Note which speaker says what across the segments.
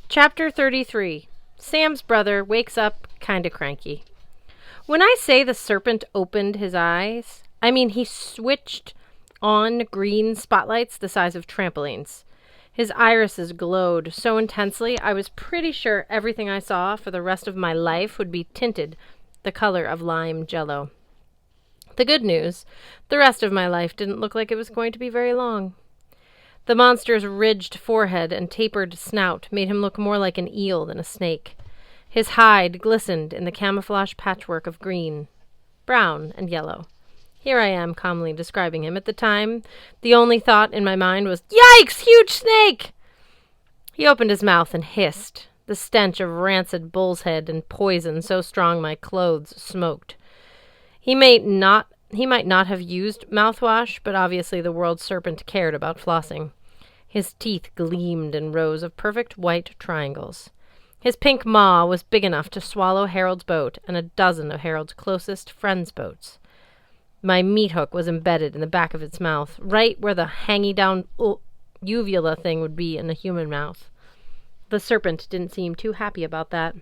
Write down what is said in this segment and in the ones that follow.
Speaker 1: Chapter 33. Sam's brother wakes up kinda cranky. When I say the serpent opened his eyes, I mean he switched on green spotlights the size of trampolines. His irises glowed so intensely, I was pretty sure everything I saw for the rest of my life would be tinted the color of lime jello. The good news, the rest of my life didn't look like it was going to be very long. The monster's ridged forehead and tapered snout made him look more like an eel than a snake. His hide glistened in the camouflage patchwork of green, brown, and yellow. Here I am calmly describing him. At the time, the only thought in my mind was, "Yikes, huge snake!" He opened his mouth and hissed, the stench of rancid bull's head and poison so strong my clothes smoked. He might not have used mouthwash, but obviously the world serpent cared about flossing. His teeth gleamed in rows of perfect white triangles. His pink maw was big enough to swallow Harold's boat and a dozen of Harold's closest friends' boats. My meat hook was embedded in the back of its mouth, right where the hangy-down uvula thing would be in a human mouth. The serpent didn't seem too happy about that.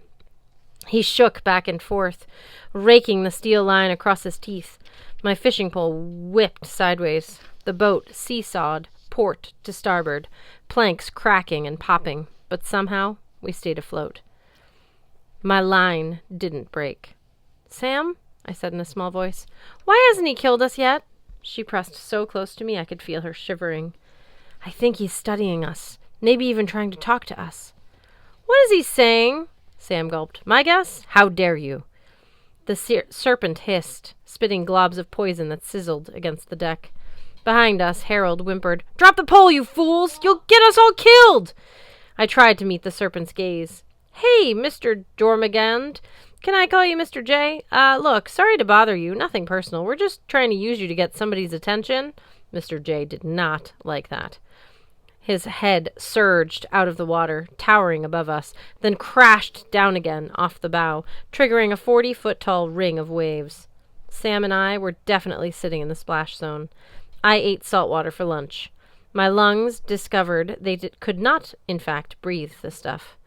Speaker 1: He shook back and forth, raking the steel line across his teeth. My fishing pole whipped sideways. The boat seesawed, port to starboard, planks cracking and popping, but somehow we stayed afloat. My line didn't break. "Sam," I said in a small voice, "why hasn't he killed us yet?" She pressed so close to me I could feel her shivering. "I think he's studying us, maybe even trying to talk to us." "What is he saying?" Sam gulped. "My guess? How dare you?" The serpent hissed, spitting globs of poison that sizzled against the deck. Behind us, Harold whimpered, "Drop the pole, you fools! You'll get us all killed!" I tried to meet the serpent's gaze. "Hey, Mr. Jormungand. Can I call you Mr. J? Look, sorry to bother you. Nothing personal. We're just trying to use you to get somebody's attention." Mr. J did not like that. His head surged out of the water, towering above us, then crashed down again off the bow, triggering a 40-foot-tall ring of waves. Sam and I were definitely sitting in the splash zone. I ate salt water for lunch. My lungs discovered they could not, in fact, breathe the stuff.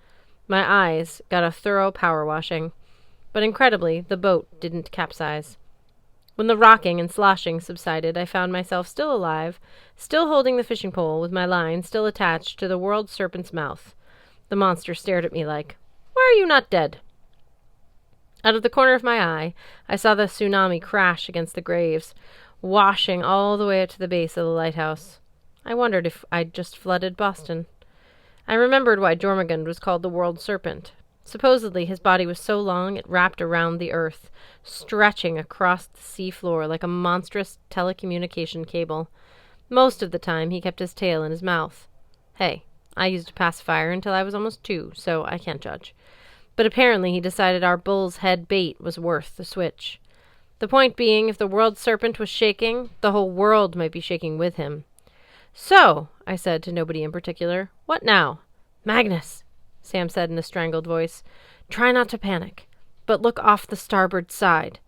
Speaker 1: My eyes got a thorough power washing. But incredibly, the boat didn't capsize. When the rocking and sloshing subsided, I found myself still alive, still holding the fishing pole with my line still attached to the world serpent's mouth. The monster stared at me like, "Why are you not dead?" Out of the corner of my eye, I saw the tsunami crash against the graves, washing all the way to the base of the lighthouse. I wondered if I'd just flooded Boston. I remembered why Jormungand was called the world serpent. Supposedly his body was so long it wrapped around the earth, stretching across the sea floor like a monstrous telecommunication cable. Most of the time he kept his tail in his mouth. Hey, I used a pacifier until I was almost 2, so I can't judge. But apparently he decided our bull's head bait was worth the switch. The point being, if the world serpent was shaking, the whole world might be shaking with him. "So," I said to nobody in particular, "what now?" "Magnus," Sam said in a strangled voice, "try not to panic, but look off the starboard side."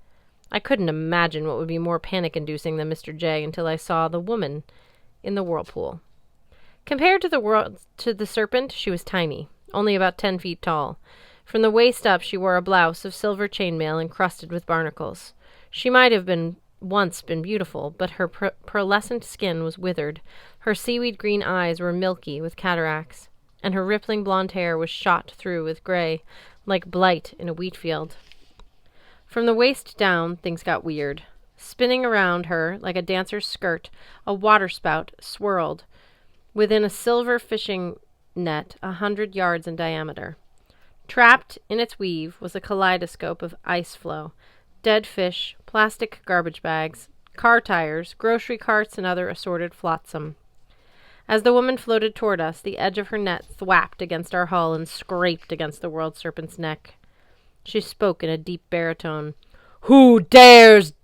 Speaker 1: I couldn't imagine what would be more panic-inducing than Mr. J until I saw the woman in the whirlpool. Compared to the serpent, she was tiny, only about 10 feet tall. From the waist up, she wore a blouse of silver chainmail encrusted with barnacles. She might have once been beautiful, but her pearlescent skin was withered. Her seaweed-green eyes were milky with cataracts, and her rippling blonde hair was shot through with gray, like blight in a wheat field. From the waist down, things got weird. Spinning around her, like a dancer's skirt, a waterspout swirled within a silver fishing net 100 yards in diameter. Trapped in its weave was a kaleidoscope of ice flow, dead fish, plastic garbage bags, car tires, grocery carts, and other assorted flotsam. As the woman floated toward us, the edge of her net thwapped against our hull and scraped against the world serpent's neck. She spoke in a deep baritone. "Who dares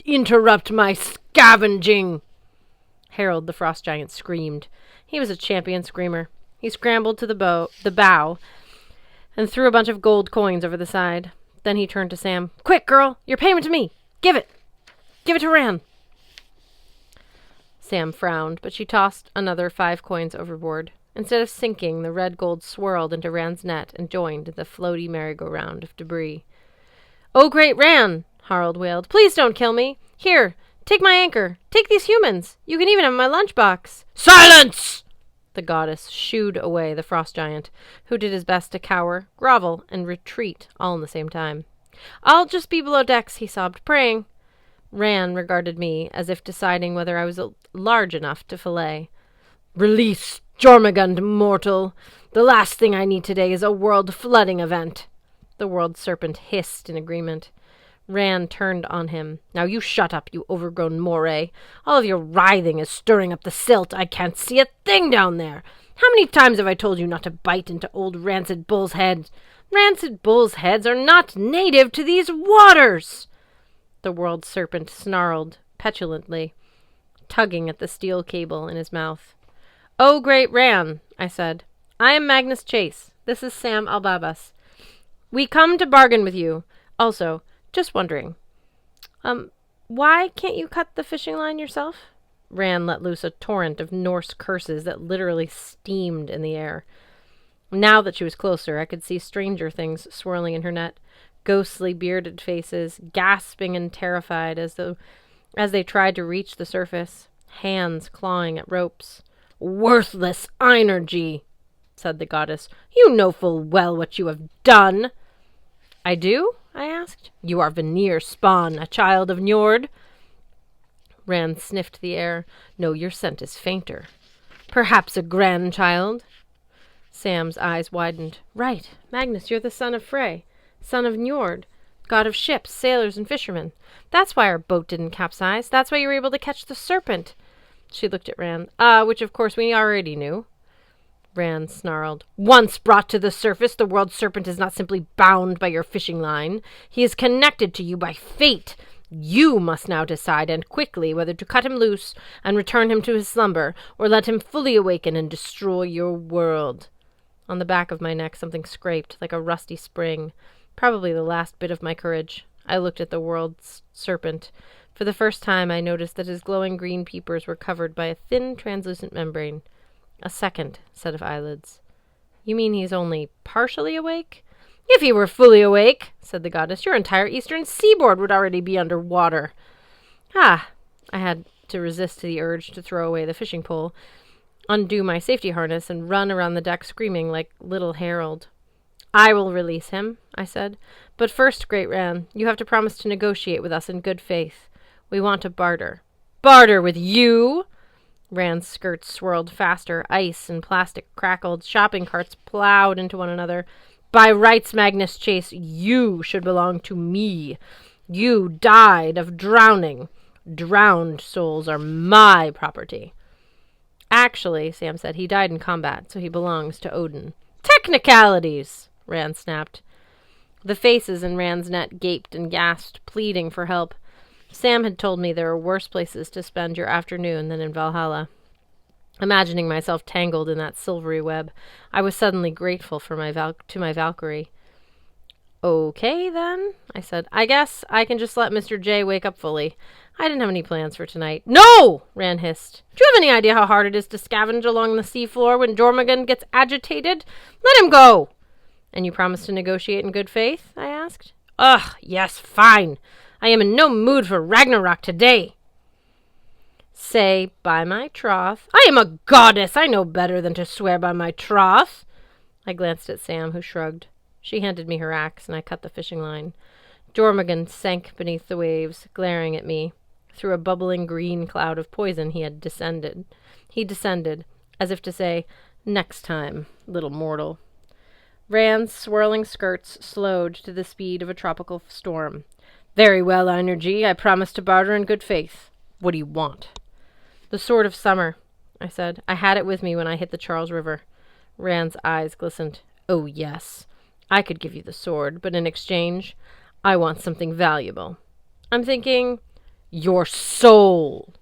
Speaker 1: interrupt my scavenging?" Harold the frost giant screamed. He was a champion screamer. He scrambled to the bow and threw a bunch of gold coins over the side. Then he turned to Sam. "Quick, girl! Your payment to me! Give it! Give it to Ran!" Sam frowned, but she tossed another 5 coins overboard. Instead of sinking, the red gold swirled into Ran's net and joined the floaty merry-go-round of debris. "Oh, great Ran!" Harald wailed. "Please don't kill me. Here, take my anchor. Take these humans. You can even have my lunchbox." "Silence!" The goddess shooed away the frost giant, who did his best to cower, grovel, and retreat all in the same time. "I'll just be below decks," he sobbed, "praying." Ran regarded me as if deciding whether I was large enough to fillet. "Release Jormungand, mortal! The last thing I need today is a world flooding event." The world serpent hissed in agreement. Ran turned on him. "Now you shut up, you overgrown moray. All of your writhing is stirring up the silt. I can't see a thing down there. How many times have I told you not to bite into old rancid bull's head? Rancid bull's heads are not native to these waters." The world serpent snarled petulantly, tugging at the steel cable in his mouth. "Oh, great Ran," I said. "I am Magnus Chase. This is Sam Albabas. We come to bargain with you. Also, just wondering, why can't you cut the fishing line yourself?" Ran let loose a torrent of Norse curses that literally steamed in the air. Now that she was closer, I could see stranger things swirling in her net. Ghostly bearded faces, gasping and terrified as they tried to reach the surface, hands clawing at ropes. "Worthless energy," said the goddess. "You know full well what you have done." "I do?" I asked. "You are Vanir's spawn, a child of Njord." Ran sniffed the air. "No, your scent is fainter." "Perhaps a grandchild?" Sam's eyes widened. "Right. Magnus, you're the son of Frey. Son of Njord, god of ships, sailors, and fishermen. That's why our boat didn't capsize. That's why you were able to catch the serpent." She looked at Ran. Which of course we already knew." Ran snarled. "Once brought to the surface, the world serpent is not simply bound by your fishing line. He is connected to you by fate. You must now decide, and quickly, whether to cut him loose and return him to his slumber, or let him fully awaken and destroy your world." On the back of my neck something scraped, like a rusty spring. Probably the last bit of my courage. I looked at the world serpent. For the first time I noticed that his glowing green peepers were covered by a thin, translucent membrane. A second set of eyelids. "You mean he's only partially awake?" "If he were fully awake," said the goddess, "your entire eastern seaboard would already be under water." I had to resist the urge to throw away the fishing pole, undo my safety harness, and run around the deck screaming like little Harold. "I will release him," I said. "But first, great Ran, you have to promise to negotiate with us in good faith. We want to barter." "Barter with you?" Ran's skirts swirled faster. Ice and plastic crackled. Shopping carts plowed into one another. "By rights, Magnus Chase, you should belong to me. You died of drowning. Drowned souls are my property." "Actually," Sam said, "he died in combat, so he belongs to Odin." "Technicalities!" Ran snapped. The faces in Ran's net gaped and gasped, pleading for help. Sam had told me there were worse places to spend your afternoon than in Valhalla. Imagining myself tangled in that silvery web, I was suddenly grateful for my Valkyrie. "Okay, then," I said. "I guess I can just let Mr. J wake up fully. I didn't have any plans for tonight." "No!" Ran hissed. "Do you have any idea how hard it is to scavenge along the seafloor when Jormungand gets agitated? Let him go!" "And you promise to negotiate in good faith?" I asked. "Ugh, yes, fine. I am in no mood for Ragnarok today." "Say, by my troth—" "I am a goddess. I know better than to swear by my troth." I glanced at Sam, who shrugged. She handed me her axe, and I cut the fishing line. Jormungand sank beneath the waves, glaring at me. Through a bubbling green cloud of poison he descended, as if to say, "Next time, little mortal." Ran's swirling skirts slowed to the speed of a tropical storm. "Very well, Energy. I promise to barter in good faith. What do you want?" "The Sword of Summer," I said. "I had it with me when I hit the Charles River." Ran's eyes glistened. "Oh, yes. I could give you the sword, but in exchange, I want something valuable." "I'm thinking—" "Your soul!"